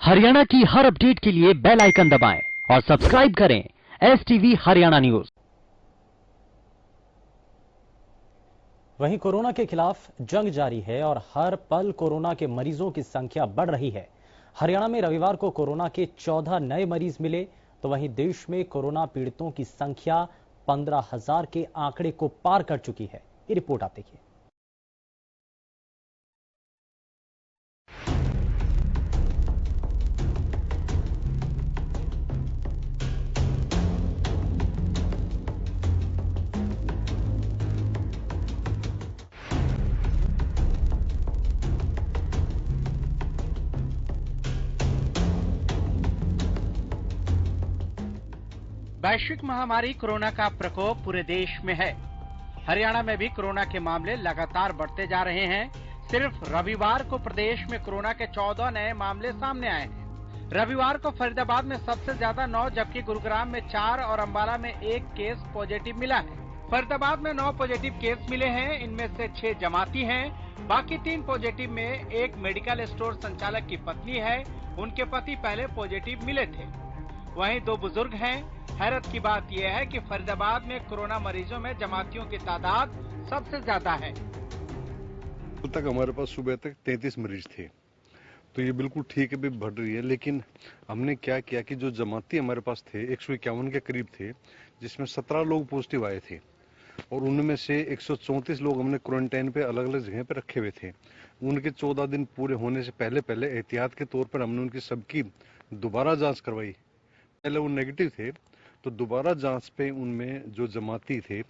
हरियाणा की हर अपडेट के लिए बेल आइकन दबाएं और सब्सक्राइब करें STV हरियाणा न्यूज। वहीं कोरोना के खिलाफ जंग जारी है और हर पल कोरोना के मरीजों की संख्या बढ़ रही है। हरियाणा में रविवार को कोरोना के 14 नए मरीज मिले, तो वहीं देश में कोरोना पीड़ितों की संख्या 15,000 के आंकड़े को पार कर चुकी है। ये रिपोर्ट आप देखिए। वैश्विक महामारी कोरोना का प्रकोप पूरे देश में है। हरियाणा में भी कोरोना के मामले लगातार बढ़ते जा रहे हैं। सिर्फ रविवार को प्रदेश में कोरोना के 14 नए मामले सामने आए हैं। रविवार को फरीदाबाद में सबसे ज्यादा 9, जबकि गुरुग्राम में 4 और अंबाला में 1 केस पॉजिटिव मिला है। फरीदाबाद में 9 पॉजिटिव केस मिले हैं, इनमें से 6 जमाती हैं। बाकी 3 पॉजिटिव में एक मेडिकल स्टोर संचालक की पत्नी है, उनके पति पहले पॉजिटिव मिले थे। वहीं 2 बुजुर्ग हैं। हैरत की बात यह है कि फरीदाबाद में कोरोना मरीजों में जमातियों की तादाद सबसे ज्यादा है। कल तक हमारे पास सुबह तक 33 मरीज थे, तो ये बिल्कुल ठीक है, भी बढ़ रही है। लेकिन हमने क्या किया कि जो जमाती हमारे पास थे 151 के करीब थे, जिसमें 17 लोग पॉजिटिव आए थे और उनमें से 134 लोग हमने क्वारंटाइन पे अलग अलग जगह पे रखे हुए थे। उनके 14 दिन पूरे होने से पहले एहतियात के तौर पर हमने उनकी सबकी दोबारा जांच करवाई। पहले वो नेगेटिव थे, तो दोबारा जांच पे उनमें जो जमाती थे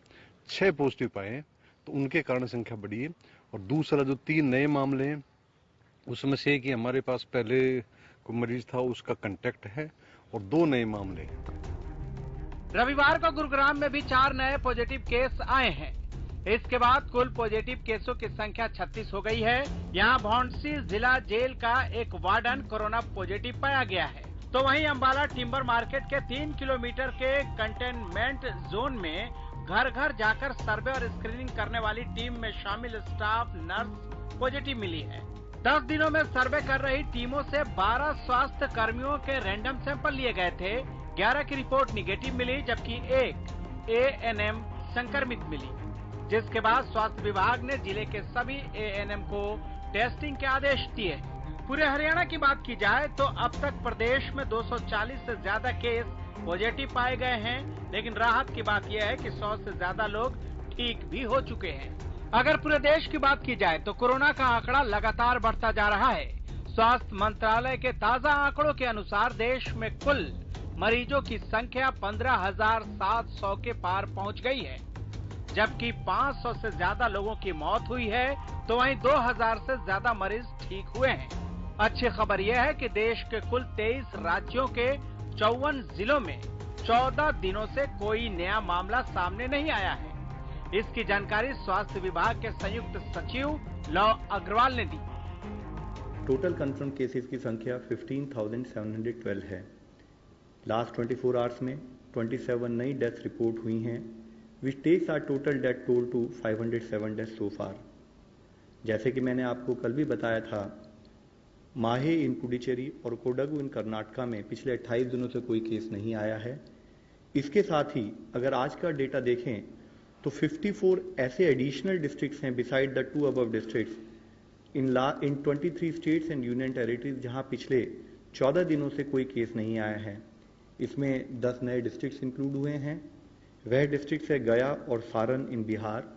6 पॉजिटिव पाए, तो उनके कारण संख्या बढ़ी है। और दूसरा जो 3 नए मामले हैं, उसमें से कि हमारे पास पहले कोई मरीज था उसका कांटेक्ट है, और 2 नए मामले हैं। रविवार को गुरुग्राम में भी 4 नए पॉजिटिव केस आए हैं। इसके बाद कुल पॉजिटिव केसों की संख्या 36 हो गई है। यहाँ भौंडसी जिला जेल का एक वार्डन कोरोना पॉजिटिव पाया गया है। तो वहीं अंबाला टिम्बर मार्केट के 3 किलोमीटर के कंटेनमेंट जोन में घर घर जाकर सर्वे और स्क्रीनिंग करने वाली टीम में शामिल स्टाफ नर्स पॉजिटिव मिली है। 10 दिनों में सर्वे कर रही टीमों से 12 स्वास्थ्य कर्मियों के रैंडम सैंपल लिए गए थे। 11 की रिपोर्ट निगेटिव मिली, जबकि 1 ANM संक्रमित मिली, जिसके बाद स्वास्थ्य विभाग ने जिले के सभी ANM को टेस्टिंग के आदेश दिए। पूरे हरियाणा की बात की जाए तो अब तक प्रदेश में 240 से ज्यादा केस पॉजिटिव पाए गए हैं, लेकिन राहत की बात यह है कि 100 से ज्यादा लोग ठीक भी हो चुके हैं। अगर पूरे देश की बात की जाए तो कोरोना का आंकड़ा लगातार बढ़ता जा रहा है। स्वास्थ्य मंत्रालय के ताजा आंकड़ों के अनुसार देश में कुल मरीजों की संख्या 15,700 के पार पहुंच गई है, जबकि 500 से ज्यादा लोगों की मौत हुई है, तो वहीं 2000 से ज्यादा मरीज ठीक हुए हैं। अच्छी खबर यह है कि देश के कुल 23 राज्यों के 54 जिलों में 14 दिनों से कोई नया मामला सामने नहीं आया है। इसकी जानकारी स्वास्थ्य विभाग के संयुक्त सचिव लव अग्रवाल ने दी। टोटल कंफर्म केसेस की संख्या 15,712 है। लास्ट 24 आवर्स में 27 नई डेथ्स रिपोर्ट हुई हैं, which takes our total death toll to 507 deaths so far. जैसे कि मैंने आपको कल भी बताया था, माहे इन पुडुचेरी और कोडगु इन कर्नाटका में पिछले 28 दिनों से कोई केस नहीं आया है। इसके साथ ही अगर आज का डेटा देखें तो 54 ऐसे एडिशनल डिस्ट्रिक्ट्स हैं beside the 2 above districts in 23 states and union territories, जहां पिछले 14 दिनों से कोई केस नहीं आया है। इसमें 10 नए डिस्ट्रिक्ट्स इंक्लूड हुए हैं। वह डिस्ट्रिक्ट्स है गया और सारण इन बिहार,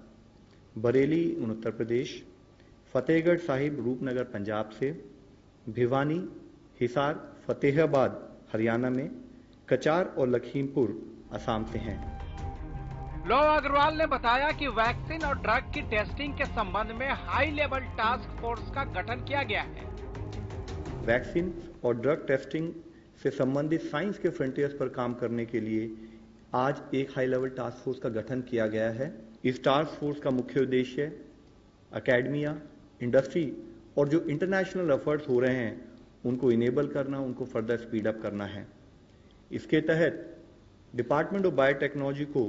बरेली इन उत्तर प्रदेश, फतेहगढ़ साहिब रूपनगर पंजाब से, भिवानी, हिसार, फतेहाबाद हरियाणा में, कचार और लखीमपुर असम से हैं। लव अग्रवाल ने बताया कि वैक्सीन और ड्रग की टेस्टिंग के संबंध में हाई लेवल टास्क फोर्स का गठन किया गया है। वैक्सीन और ड्रग टेस्टिंग से संबंधित साइंस के फ्रंटियर्स पर काम करने के लिए आज एक हाई लेवल टास्क फोर्स का गठन किया गया है। इस टास्क फोर्स का मुख्य उद्देश्य अकेडमिया, इंडस्ट्री और जो इंटरनेशनल एफर्ट्स हो रहे हैं उनको इनेबल करना, उनको फर्दर स्पीड अप करना है। इसके तहत डिपार्टमेंट ऑफ बायोटेक्नोलॉजी को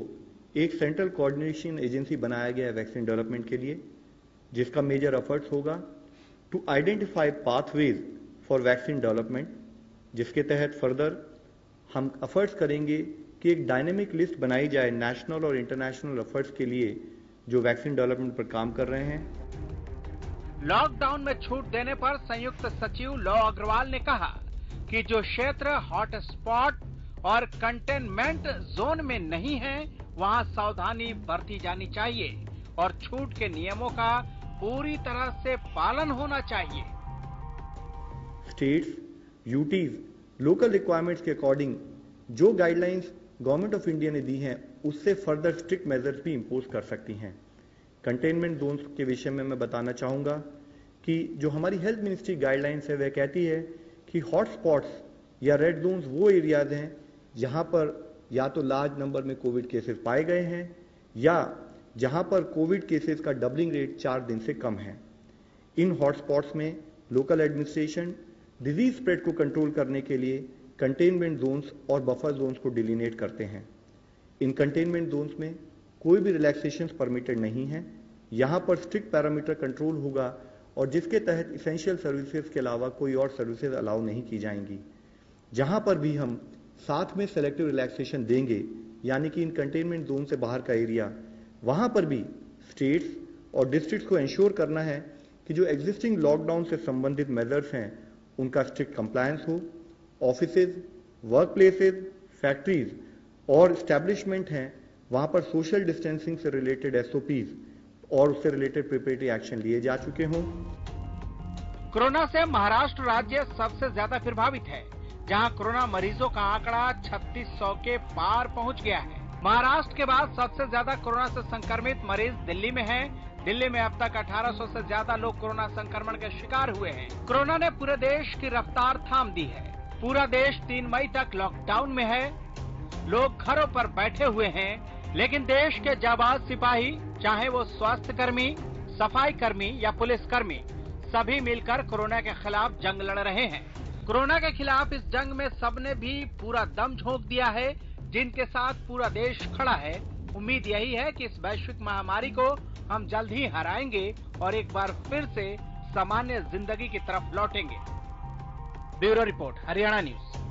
एक सेंट्रल कोऑर्डिनेशन एजेंसी बनाया गया है वैक्सीन डेवलपमेंट के लिए, जिसका मेजर एफर्ट्स होगा to identify pathways for vaccine development जिसके तहत फर्दर हम एफर्ट्स करेंगे कि एक डायनेमिक लिस्ट बनाई जाए नेशनल और इंटरनेशनल एफर्ट्स के लिए जो वैक्सीन डेवलपमेंट पर काम कर रहे हैं। लॉकडाउन में छूट देने पर संयुक्त सचिव लव अग्रवाल ने कहा कि जो क्षेत्र हॉट स्पॉट और कंटेनमेंट जोन में नहीं है, वहां सावधानी बरती जानी चाहिए और छूट के नियमों का पूरी तरह से पालन होना चाहिए। स्टेट्स, यूटीज लोकल रिक्वायरमेंट्स के अकॉर्डिंग जो गाइडलाइंस गवर्नमेंट ऑफ इंडिया ने दी हैं, उससे फर्दर स्ट्रिक्ट मेजर्स भी इंपोज कर सकती हैं। कंटेनमेंट जोन्स के विषय में मैं बताना चाहूंगा कि जो हमारी हेल्थ मिनिस्ट्री गाइडलाइंस है वह कहती है कि हॉटस्पॉट्स या रेड जोन्स वो एरियाज हैं जहां पर या तो लार्ज नंबर में कोविड केसेस पाए गए हैं या जहां पर कोविड केसेस का डबलिंग रेट 4 दिन से कम है। इन हॉटस्पॉट्स में लोकल एडमिनिस्ट्रेशन डिजीज स्प्रेड को कंट्रोल करने के लिए कंटेनमेंट जोन्स और बफर जोन्स को डिलिनेट करते हैं। इन कंटेनमेंट जोन्स में कोई भी रिलैक्सेशंस परमिटेड नहीं है। यहां पर स्ट्रिक्ट पैरामीटर कंट्रोल होगा और जिसके तहत इसेंशियल सर्विसेज के अलावा कोई और सर्विसेज अलाउ नहीं की जाएंगी। जहां पर भी हम साथ में सेलेक्टिव रिलैक्सेशन देंगे, यानी कि इन कंटेनमेंट जोन से बाहर का एरिया, वहां पर भी स्टेट्स और डिस्ट्रिक्ट्स को इंश्योर करना है कि जो एग्जिस्टिंग लॉकडाउन से संबंधित मेजर्स हैं उनका स्ट्रिक्ट कंप्लायंस हो। ऑफिसेज, वर्क प्लेसेज, फैक्ट्रीज और एस्टैब्लिशमेंट हैं, वहां पर सोशल डिस्टेंसिंग से रिलेटेड एसओपीज और उससे रिलेटेड प्रिपरेटरी एक्शन लिए जा चुके हों। कोरोना से महाराष्ट्र राज्य सबसे ज्यादा प्रभावित है, जहां कोरोना मरीजों का आंकड़ा 3600 के पार पहुंच गया है। महाराष्ट्र के बाद सबसे ज्यादा कोरोना से संक्रमित मरीज दिल्ली में हैं। दिल्ली में अब तक 1800 से ज्यादा लोग कोरोना संक्रमण के शिकार हुए हैं। कोरोना ने पूरे देश की रफ्तार थाम दी है। पूरा देश 3 मई तक लॉकडाउन में है। लोग घरों पर बैठे हुए हैं, लेकिन देश के जाबाज सिपाही, चाहे वो स्वास्थ्य कर्मी, सफाई कर्मी या पुलिस कर्मी, सभी मिलकर कोरोना के खिलाफ जंग लड़ रहे हैं। कोरोना के खिलाफ इस जंग में सबने भी पूरा दम झोंक दिया है, जिनके साथ पूरा देश खड़ा है। उम्मीद यही है कि इस वैश्विक महामारी को हम जल्द ही हराएंगे और एक बार फिर से सामान्य जिंदगी की तरफ लौटेंगे। Bureau report, Haryana news.